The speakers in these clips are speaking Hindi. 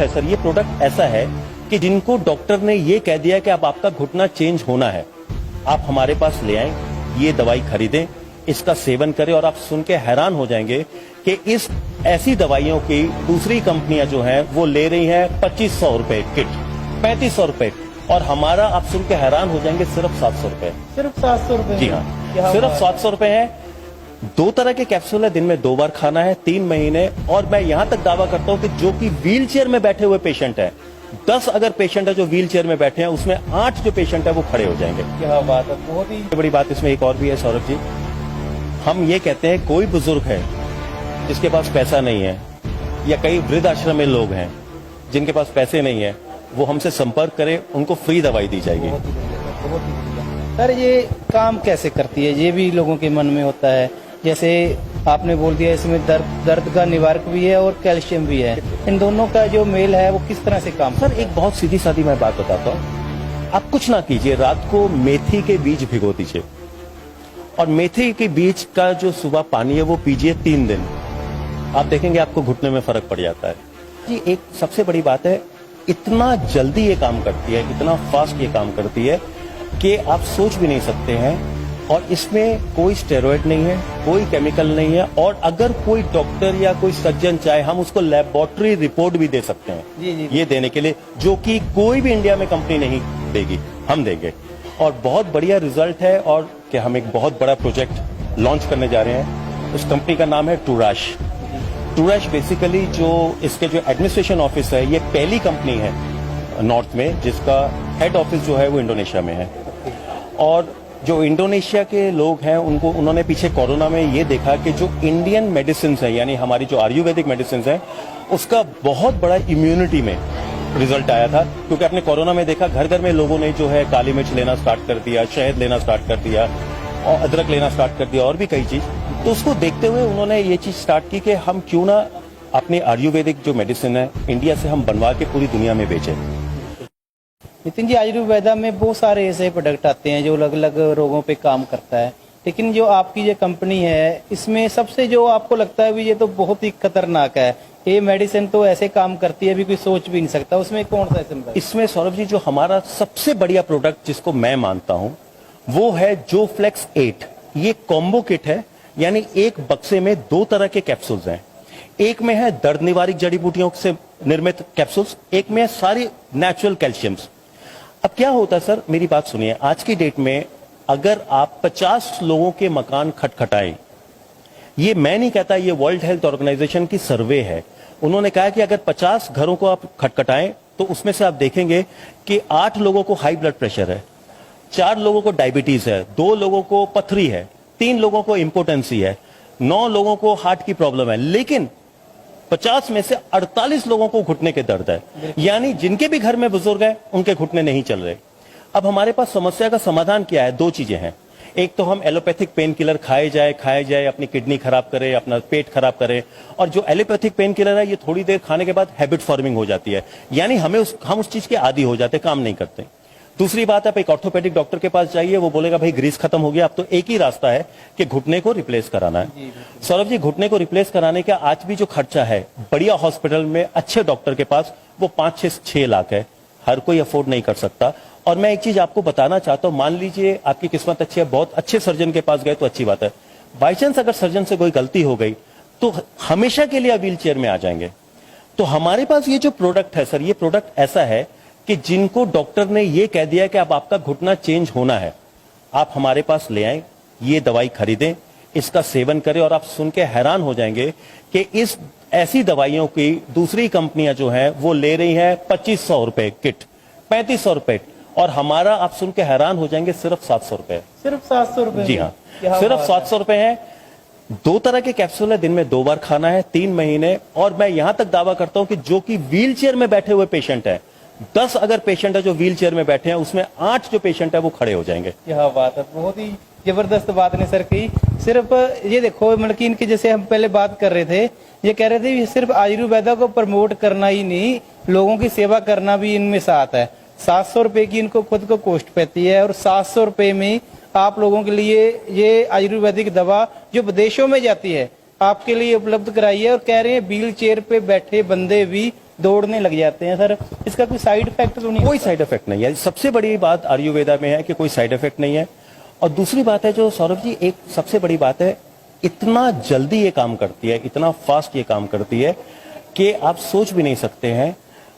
है सर, ये प्रोडक्ट ऐसा है कि जिनको डॉक्टर ने ये कह दिया कि अब आपका घुटना चेंज होना है, आप हमारे पास ले आए, ये दवाई खरीदें, इसका सेवन करें और आप सुन के हैरान हो जाएंगे कि इस ऐसी दवाइयों की दूसरी कंपनियां जो हैं वो ले रही हैं 2500 रुपए किट, 3500 रुपए, और हमारा आप सुन के हैरान हो जाएंगे सिर्फ 700 रुपए। सिर्फ 700 रुपए? जी हाँ, सिर्फ 700 रुपए है। 2 तरह के कैप्सूल है, दिन में 2 बार खाना है, 3 महीने। और मैं यहां तक दावा करता हूं कि जो कि व्हील चेयर में बैठे हुए पेशेंट है, 10 अगर पेशेंट है जो व्हील चेयर में बैठे हैं, उसमें 8 जो पेशेंट है वो खड़े हो जाएंगे। क्या बात है, बहुत ही बड़ी बात इसमें एक और भी है सौरभ जी, हम ये कहते हैं कोई बुजुर्ग है जिसके पास पैसा नहीं है, या कई वृद्ध आश्रम में लोग हैं जिनके पास पैसे नहीं है, वो हमसे संपर्क करें, उनको फ्री दवाई दी जाएगी। बहुत ही बढ़िया। सर ये काम कैसे करती है, ये भी लोगों के मन में होता है। जैसे आपने बोल दिया इसमें दर्द का निवारक भी है और कैल्शियम भी है, इन दोनों का जो मेल है वो किस तरह से काम? सर एक बहुत सीधी सादी मैं बात बताता हूँ, आप कुछ ना कीजिए, रात को मेथी के बीज भिगो दीजिए और मेथी के बीज का जो सुबह पानी है वो पीजिए 3 दिन, आप देखेंगे आपको घुटने में फर्क पड़ जाता है। जी एक सबसे बड़ी बात है, इतना जल्दी ये काम करती है, इतना फास्ट ये काम करती है कि आप सोच भी नहीं सकते हैं। और इसमें कोई स्टेरॉइड नहीं है, कोई केमिकल नहीं है, और अगर कोई डॉक्टर या कोई सर्जन चाहे, हम उसको लेबोरेटरी रिपोर्ट भी दे सकते हैं जी। ये देने के लिए, जो कि कोई भी इंडिया में कंपनी नहीं देगी, हम देंगे। और बहुत बढ़िया रिजल्ट है। और कि हम एक बहुत बड़ा प्रोजेक्ट लॉन्च करने जा रहे हैं, उस कंपनी का नाम है टूरैश। टूरैश बेसिकली जो इसके जो एडमिनिस्ट्रेशन ऑफिस है, ये पहली कंपनी है नॉर्थ में जिसका हेड ऑफिस जो है वो इंडोनेशिया में है। और जो इंडोनेशिया के लोग हैं उन्होंने पीछे कोरोना में ये देखा कि जो इंडियन मेडिसिन है, यानी हमारी जो आयुर्वेदिक मेडिसिन है, उसका बहुत बड़ा इम्यूनिटी में रिजल्ट आया था। क्योंकि आपने कोरोना में देखा घर घर में लोगों ने जो है काली मिर्च लेना स्टार्ट कर दिया, शहद लेना स्टार्ट कर दिया, और अदरक लेना स्टार्ट कर दिया, और भी कई चीज। तो उसको देखते हुए उन्होंने ये चीज स्टार्ट की कि हम क्यों ना अपनी आयुर्वेदिक जो मेडिसिन है इंडिया से हम बनवा के पूरी दुनिया में बेचें। नितिन जी, आयुर्वेदा में बहुत सारे ऐसे प्रोडक्ट आते हैं जो अलग अलग रोगों पे काम करता है, लेकिन जो आपकी ये कंपनी है इसमें सबसे जो आपको लगता है भी ये तो बहुत ही खतरनाक है, ये मेडिसिन तो ऐसे काम करती है भी कोई सोच भी नहीं सकता, उसमें कौन सा है? इसमें सौरभ जी जो हमारा सबसे बढ़िया प्रोडक्ट जिसको मैं मानता हूं वो है जो फ्लेक्स 8। ये कॉम्बो किट है, यानी एक बक्से में 2 तरह के कैप्सूल्स हैं। एक में है दर्द निवारक जड़ी बूटियों से निर्मित कैप्सूल्स, एक में है सारी नेचुरल कैल्शियम्स। अब क्या होता है सर, मेरी बात सुनिए, आज की डेट में अगर आप 50 लोगों के मकान खटखटाएं, ये मैं नहीं कहता, ये वर्ल्ड हेल्थ ऑर्गेनाइजेशन की सर्वे है, उन्होंने कहा कि अगर 50 घरों को आप खटखटाएं तो उसमें से आप देखेंगे कि 8 लोगों को हाई ब्लड प्रेशर है, 4 लोगों को डायबिटीज है, 2 लोगों को पथरी है, 3 लोगों को इंपोर्टेंसी है, 9 लोगों को हार्ट की प्रॉब्लम है, लेकिन 50 में से 48 लोगों को घुटने के दर्द है। यानी जिनके भी घर में बुजुर्ग हैं उनके घुटने नहीं चल रहे। अब हमारे पास समस्या का समाधान क्या है? 2 चीजें हैं। एक तो हम एलोपैथिक पेन किलर खाए जाए, अपनी किडनी खराब करे, अपना पेट खराब करे, और जो एलोपैथिक पेन किलर है ये थोड़ी देर खाने के बाद हैबिट फॉर्मिंग हो जाती है, यानी हम उस चीज के आदी हो जाते, काम नहीं करते। दूसरी बात, आप एक ऑर्थोपेडिक डॉक्टर के पास जाइए, वो बोलेगा भाई ग्रीस खत्म हो गया, अब तो एक ही रास्ता है कि घुटने को रिप्लेस कराना है। सौरभ जी, घुटने को रिप्लेस कराने का आज भी जो खर्चा है बढ़िया हॉस्पिटल में अच्छे डॉक्टर के पास, वो 5-6 लाख है, हर कोई अफोर्ड नहीं कर सकता। और मैं एक चीज आपको बताना चाहता हूं, मान लीजिए आपकी किस्मत अच्छी है, बहुत अच्छे सर्जन के पास गए तो अच्छी बात है, बाई चांस अगर सर्जन से कोई गलती हो गई तो हमेशा के लिए व्हील चेयर में आ जाएंगे। तो हमारे पास ये जो प्रोडक्ट है सर, ये प्रोडक्ट ऐसा है कि जिनको डॉक्टर ने ये कह दिया कि अब आपका घुटना चेंज होना है, आप हमारे पास ले आए, ये दवाई खरीदें, इसका सेवन करें, और आप सुन के हैरान हो जाएंगे कि इस ऐसी दवाइयों की दूसरी कंपनियां जो हैं वो ले रही हैं 2500 रुपए किट, 3500 रुपए, और हमारा आप सुन के हैरान हो जाएंगे सिर्फ 700 रुपए। सिर्फ 700 रुपए? जी हाँ, सिर्फ 700 रुपए है। 2 तरह के कैप्सूल है, दिन में 2 बार खाना है, 3 महीने। और मैं यहां तक दावा करता हूं कि जो कि व्हील चेयर में बैठे हुए पेशेंट है, 10 अगर पेशेंट है जो व्हील चेयर में बैठे हैं, उसमें 8 जो पेशेंट है वो खड़े हो जाएंगे। क्या बात है, बहुत ही जबरदस्त बात ने सर की। सिर्फ ये देखो, मतलब कि इनकी जैसे हम पहले बात कर रहे थे, ये कह रहे थे सिर्फ आयुर्वेदा को प्रमोट करना ही नहीं, लोगों की सेवा करना भी इनमें साथ है। 700 रुपए की इनको खुद को कॉस्ट पैती है, और 700 रुपए में आप लोगों के लिए ये आयुर्वेदिक दवा जो विदेशों में जाती है आपके लिए उपलब्ध कराई है। और कह रहे हैं व्हील चेयर पे बैठे बंदे भी दौड़ने लग जाते हैं सर, इसका कोई साइड इफेक्ट तो नहीं? कोई साइड इफेक्ट नहीं है। सबसे बड़ी बात आयुर्वेदा में है कि कोई साइड इफेक्ट नहीं है। और दूसरी बात है जो सौरभ जी, एक सबसे बड़ी बात है, इतना जल्दी ये काम करती है, इतना फास्ट ये काम करती है कि आप सोच भी नहीं सकते हैं।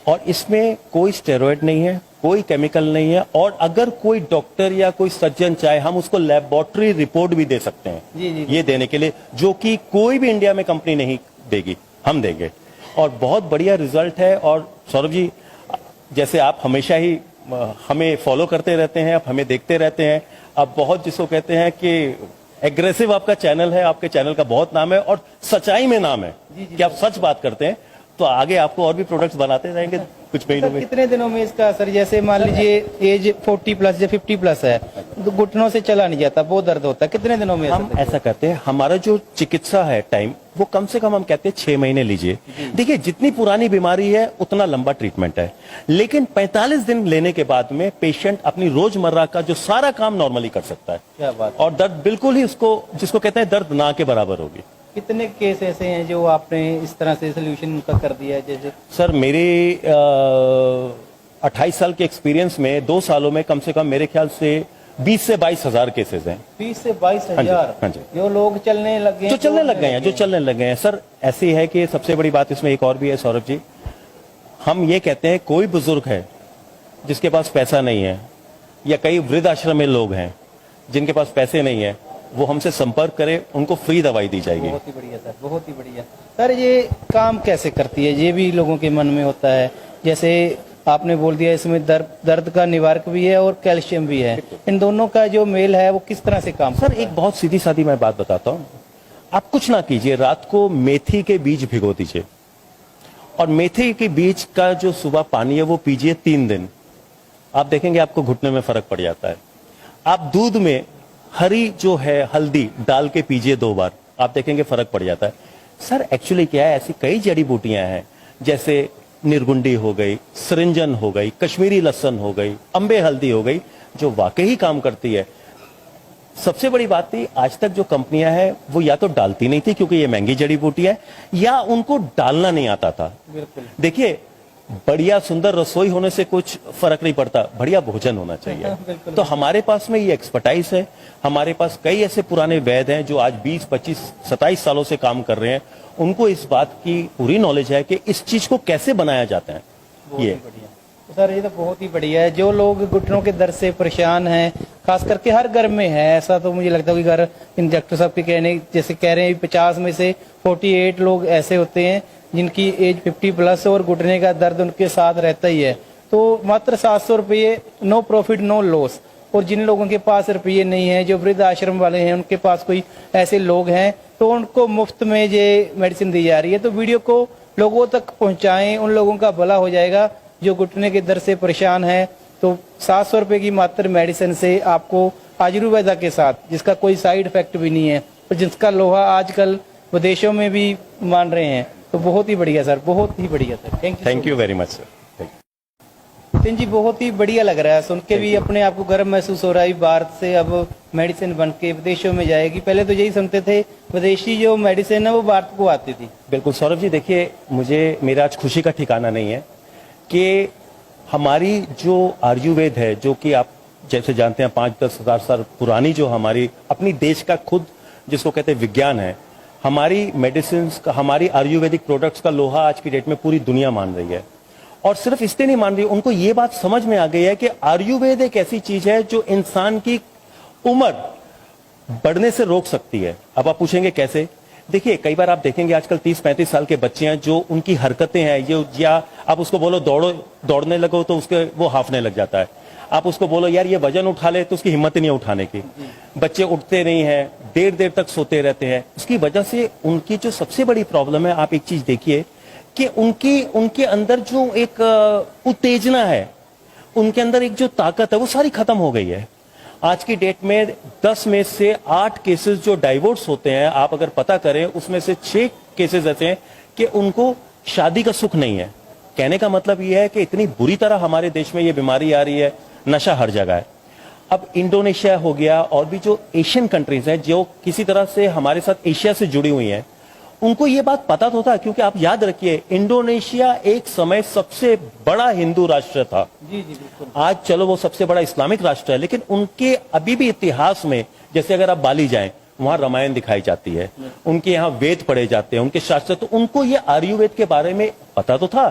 और इसमें कोई स्टेरॉइड नहीं है, कोई केमिकल नहीं है। और अगर कोई डॉक्टर या कोई सर्जन चाहे, हम उसको लेबोरेटरी रिपोर्ट भी दे सकते हैं जी। ये देने के लिए, जो कि कोई भी इंडिया में कंपनी नहीं देगी, हम देंगे। और बहुत बढ़िया रिजल्ट है। और सौरभ जी, जैसे आप हमेशा ही हमें फॉलो करते रहते हैं, आप हमें देखते रहते हैं, आप बहुत जिसको कहते हैं कि एग्रेसिव आपका चैनल है, आपके चैनल का बहुत नाम है और सच्चाई में नाम है कि आप सच बात करते हैं। तो आगे आपको और भी प्रोडक्ट्स बनाते रहेंगे कुछ महीनों में। कितने दिनों में इसका असर, जैसे मान लीजिए एज 40 प्लस या 50 प्लस है तो घुटनों से चला नहीं जाता, बहुत दर्द होता है, कितने दिनों में हम ऐसा करते हैं, हमारा जो चिकित्सा है टाइम, वो कम से कम हम कहते हैं 6 महीने लीजिए। देखिए, जितनी पुरानी बीमारी है उतना लंबा ट्रीटमेंट है, लेकिन 45 दिन लेने के बाद में पेशेंट अपनी रोजमर्रा का जो सारा काम नॉर्मली कर सकता है। क्या बात। और दर्द बिल्कुल ही उसको, जिसको कहते हैं दर्द ना के बराबर होगी। कितने केस ऐसे हैं जो आपने इस तरह से सोल्यूशन उनका कर दिया है? जैसे सर, मेरे 28 साल के एक्सपीरियंस में 2 सालों में कम से कम मेरे ख्याल से 20 से 22 हजार केसेस हैं। 20 से 22 हजार? हाँ जी। जो लोग चलने लग गए हैं, जो चलने लग गए हैं सर। ऐसी है कि सबसे बड़ी बात इसमें एक और भी है सौरभ जी, हम ये कहते हैं कोई बुजुर्ग है जिसके पास पैसा नहीं है, या कई वृद्ध आश्रम में लोग हैं जिनके पास पैसे नहीं है, वो हमसे संपर्क करें, उनको फ्री दवाई दी जाएगी। बहुत ही बढ़िया सर, बहुत ही बढ़िया सर। ये काम कैसे करती है, ये भी लोगों के मन में होता है। जैसे आपने बोल दिया इसमें दर्द का निवारक भी है और कैल्शियम भी है, इन दोनों का जो मेल है वो किस तरह से काम? सर, एक बहुत सीधी सादी मैं बात बताता हूँ। आप कुछ ना कीजिए, रात को मेथी के बीज भिगो दीजिए और मेथी के बीज का जो सुबह पानी है वो पीजिए 3 दिन। आप देखेंगे आपको घुटने में फर्क पड़ जाता है। आप दूध में हरी जो है हल्दी डाल के पीजिए 2 बार, आप देखेंगे फर्क पड़ जाता है। सर, एक्चुअली क्या है, ऐसी कई जड़ी बूटियां हैं, जैसे निर्गुंडी हो गई, सृंजन हो गई, कश्मीरी लहसुन हो गई, अम्बे हल्दी हो गई, जो वाकई काम करती है। सबसे बड़ी बात थी, आज तक जो कंपनियां हैं वो या तो डालती नहीं थी क्योंकि ये महंगी जड़ी बूटी है, या उनको डालना नहीं आता था। बिल्कुल। देखिए, बढ़िया सुंदर रसोई होने से कुछ फर्क नहीं पड़ता, बढ़िया भोजन होना चाहिए। तो हमारे पास में ये एक्सपर्टाइज है, हमारे पास कई ऐसे पुराने वैद्य हैं जो आज 20, 25, 27 सालों से काम कर रहे हैं, उनको इस बात की पूरी नॉलेज है कि इस चीज को कैसे बनाया जाता है। ये तो सर, ये तो बहुत ही बढ़िया है। जो लोग घुटनों के दर्द से परेशान हैं, खास करके हर घर में है ऐसा, तो मुझे लगता है कि घर इन डॉक्टर साहब के कहने जैसे कह रहे हैं 50 में से 48 लोग ऐसे होते हैं जिनकी एज 50 प्लस और घुटने का दर्द उनके साथ रहता ही है। तो मात्र 700 रुपये, नो प्रॉफिट नो लॉस। और जिन लोगों के पास रुपये नहीं है, जो वृद्ध आश्रम वाले हैं, उनके पास कोई ऐसे लोग हैं, तो उनको मुफ्त में ये मेडिसिन दी जा रही है। तो वीडियो को लोगों तक पहुंचाएं, उन लोगों का भला हो जाएगा जो घुटने के दर्द से परेशान है। तो 700 रुपये की मात्र मेडिसिन से आपको आयुर्वेदा के साथ, जिसका कोई साइड इफेक्ट भी नहीं है और जिसका लोहा आजकल विदेशों में भी मान रहे हैं, तो बहुत ही बढ़िया सर, बहुत ही बढ़िया sir. Thank you very much sir. Nitin ji, बहुत ही बढ़िया लग रहा है सुन के भी, अपने आप को गर्व महसूस हो रहा है। भारत से अब मेडिसिन बन के विदेशों में जाएगी। पहले तो यही सुनते थे विदेशी जो मेडिसिन है वो भारत को आती थी। बिल्कुल सौरभ जी, देखिए, मुझे मेरा आज खुशी का ठिकाना नहीं है कि हमारी जो आयुर्वेद है, जो कि आप जैसे जानते हैं 5-10 हजार साल पुरानी जो हमारी अपनी देश का खुद जिसको कहते हैं विज्ञान है, हमारी मेडिसिन का, हमारी आयुर्वेदिक प्रोडक्ट्स का लोहा आज की डेट में पूरी दुनिया मान रही है। और सिर्फ इसलिए नहीं मान रही, उनको ये बात समझ में आ गई है कि आयुर्वेद एक ऐसी चीज है जो इंसान की उम्र बढ़ने से रोक सकती है। अब आप पूछेंगे कैसे? देखिए, कई बार आप देखेंगे आजकल 30-35 साल के बच्चे हैं जो उनकी हरकतें हैं, ये, या आप उसको बोलो दौड़ने लगो तो उसके वो हाफने लग जाता है। आप उसको बोलो यार ये वजन उठा ले तो उसकी हिम्मत नहीं है उठाने की। बच्चे उठते नहीं हैं, देर देर तक सोते रहते हैं। उसकी वजह से उनकी जो सबसे बड़ी प्रॉब्लम है, आप एक चीज देखिए कि उनके अंदर जो एक उत्तेजना है, उनके अंदर एक जो ताकत है, वो सारी खत्म हो गई है। आज की डेट में 10 में से 8 केसेस जो डाइवोर्स होते हैं, आप अगर पता करें, उसमें से 6 केसेस ऐसे हैं कि उनको शादी का सुख नहीं है। कहने का मतलब यह है कि इतनी बुरी तरह हमारे देश में ये बीमारी आ रही है, नशा हर जगह है। अब इंडोनेशिया हो गया और भी जो एशियन कंट्रीज हैं जो किसी तरह से हमारे साथ एशिया से जुड़ी हुई हैं, उनको ये बात पता तो था, क्योंकि आप याद रखिए इंडोनेशिया एक समय सबसे बड़ा हिंदू राष्ट्र था। जी जी बिल्कुल। आज चलो वो सबसे बड़ा इस्लामिक राष्ट्र है, लेकिन उनके अभी भी इतिहास में, जैसे अगर आप बाली जाएं, वहां रामायण दिखाई जाती है, उनके यहाँ वेद पढ़े जाते हैं, उनके शास्त्र, तो उनको ये आयुर्वेद के बारे में पता तो था,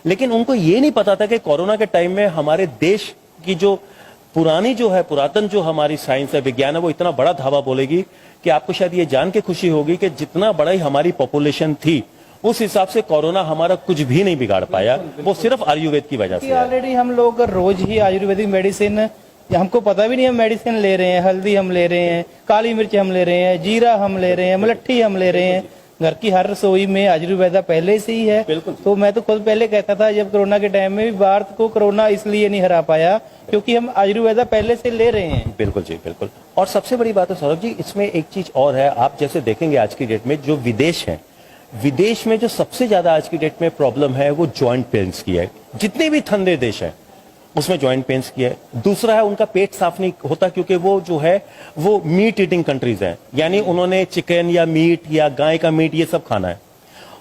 लेकिन उनको ये नहीं पता था कि कोरोना के टाइम में हमारे देश की जो पुरानी जो है, पुरातन जो हमारी साइंस है, विज्ञान है, वो इतना बड़ा धावा बोलेगी कि आपको शायद ये जान के खुशी होगी कि जितना बड़ा ही हमारी पॉपुलेशन थी, उस हिसाब से कोरोना हमारा कुछ भी नहीं बिगाड़ पाया। वो सिर्फ आयुर्वेद की वजह से है। ऑलरेडी हम लोग रोज ही आयुर्वेदिक मेडिसिन, हमको पता भी नहीं हम मेडिसिन ले रहे हैं, हल्दी हम ले रहे हैं, काली मिर्च हम ले रहे हैं, जीरा हम ले रहे हैं, मलट्ठी हम ले रहे हैं। घर की हर रसोई में आयुर्वेदा पहले से ही है। बिल्कुल। तो मैं तो खुद पहले कहता था, जब कोरोना के टाइम में भी भारत को कोरोना इसलिए नहीं हरा पाया क्योंकि हम आयुर्वेदा पहले से ले रहे हैं। बिल्कुल जी, बिल्कुल। और सबसे बड़ी बात है सौरभ जी, इसमें एक चीज और है, आप जैसे देखेंगे आज की डेट में जो विदेश है, विदेश में जो सबसे ज्यादा आज की डेट में प्रॉब्लम है वो जॉइंट पेन्स की है। जितने भी ठंडे देश हैं उसमें जॉइंट पेन्स की है। दूसरा है उनका पेट साफ नहीं होता, क्योंकि वो जो है वो मीट ईटिंग कंट्रीज हैं, यानी उन्होंने चिकन या मीट या गाय का मीट ये सब खाना है,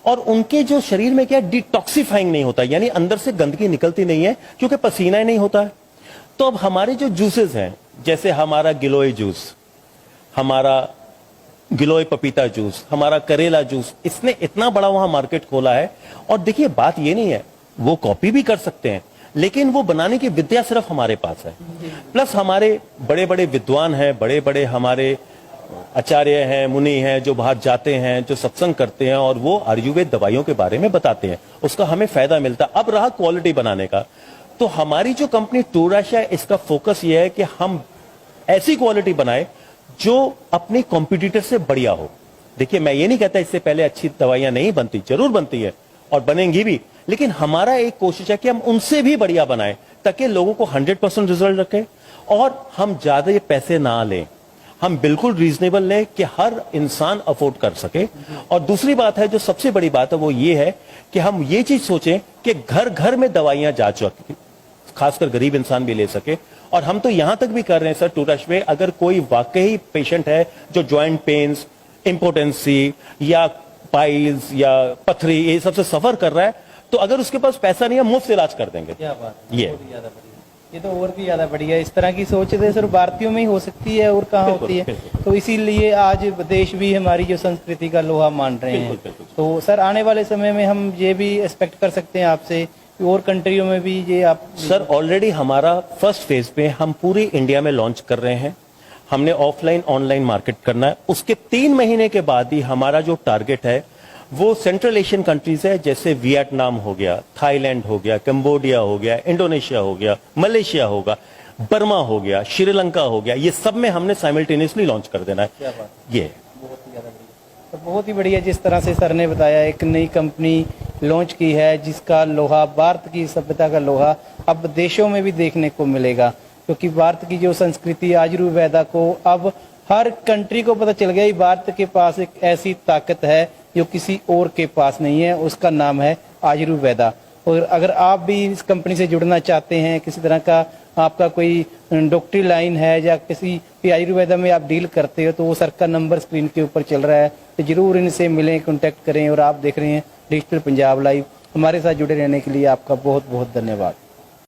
और उनके जो शरीर में क्या डिटॉक्सिफाइंग नहीं होता, यानी अंदर से गंदगी निकलती नहीं है, क्योंकि पसीना ही नहीं होता है। तो अब हमारे जो जूसेस हैं, जैसे हमारा गिलोय जूस, हमारा गिलोय पपीता जूस, हमारा करेला जूस, इसने इतना बड़ा वहां मार्केट खोला है। और देखिए बात ये नहीं है, वो कॉपी भी कर सकते हैं, लेकिन वो बनाने की विद्या सिर्फ हमारे पास है। प्लस हमारे बड़े बड़े विद्वान हैं, बड़े बड़े हमारे आचार्य हैं, मुनि हैं, जो बाहर जाते हैं, जो सत्संग करते हैं, और वो आयुर्वेद दवाइयों के बारे में बताते हैं, उसका हमें फायदा मिलता है। अब रहा क्वालिटी बनाने का, तो हमारी जो कंपनी टूराशा है, इसका फोकस ये है कि हम ऐसी क्वालिटी बनाए जो अपने कॉम्पिटिटर से बढ़िया हो। देखिए मैं ये नहीं कहता इससे पहले अच्छी दवाइयां नहीं बनती, जरूर बनती है और बनेंगी भी, लेकिन हमारा एक कोशिश है कि हम उनसे भी बढ़िया बनाएं, ताकि लोगों को 100% रिजल्ट रखें, और हम ज्यादा पैसे ना लें, हम बिल्कुल रीजनेबल लें कि हर इंसान अफोर्ड कर सके। और दूसरी बात है, जो सबसे बड़ी बात है, वो ये है कि हम ये चीज सोचें कि घर घर में दवाइयां जा चुकी, खासकर गरीब इंसान भी ले सके। और हम तो यहां तक भी कर रहे हैं सर टूराश में, अगर कोई वाकई पेशेंट है जो जॉइंट पेन्स, इम्पोर्टेंसी या पाइल्स या पथरी ये सबसे सफर कर रहा है, तो अगर उसके पास पैसा नहीं है, मुफ्त इलाज कर देंगे। क्या बात है, ये बहुत ही ज्यादा बढ़िया। ये तो और भी ज्यादा बढ़िया। इस तरह की सोच तो सिर्फ भारतीयों में ही हो सकती है, और कहाँ होती है। तो इसीलिए आज देश भी हमारी जो संस्कृति का लोहा मान रहे हैं। तो सर आने वाले समय में हम ये भी एक्सपेक्ट कर सकते हैं आपसे, और कंट्रियों में भी ये आप। सर ऑलरेडी हमारा फर्स्ट फेज पे हम पूरी इंडिया में लॉन्च कर रहे हैं। हमने ऑफलाइन ऑनलाइन मार्केट करना है। उसके 3 महीने के बाद ही हमारा जो टारगेट है वो सेंट्रल एशियन कंट्रीज है, जैसे वियतनाम हो गया, थाईलैंड हो गया, कंबोडिया हो गया, इंडोनेशिया हो गया, मलेशिया होगा, बर्मा हो गया, श्रीलंका हो गया, ये सब में हमने साइमल्टेनियसली लॉन्च कर देना है। ये बहुत ही ज्यादा बढ़िया। तो बहुत ही बढ़िया जिस तरह से सर ने बताया, एक नई कंपनी लॉन्च की है जिसका लोहा, भारत की सभ्यता का लोहा अब देशों में भी देखने को मिलेगा, क्योंकि भारत की जो संस्कृति आयुर्वेदा को अब हर कंट्री को पता चल गया कि भारत के पास एक ऐसी ताकत है जो किसी और के पास नहीं है, उसका नाम है आयुर्वेदा। और अगर आप भी इस कंपनी से जुड़ना चाहते हैं, किसी तरह का आपका कोई डॉक्टरी लाइन है या किसी भी आयुर्वेदा में आप डील करते हो, तो वो सर का नंबर स्क्रीन के ऊपर चल रहा है, तो जरूर इनसे मिलें, कॉन्टैक्ट करें। और आप देख रहे हैं डिजिटल पंजाब लाइव, हमारे साथ जुड़े रहने के लिए आपका बहुत बहुत धन्यवाद।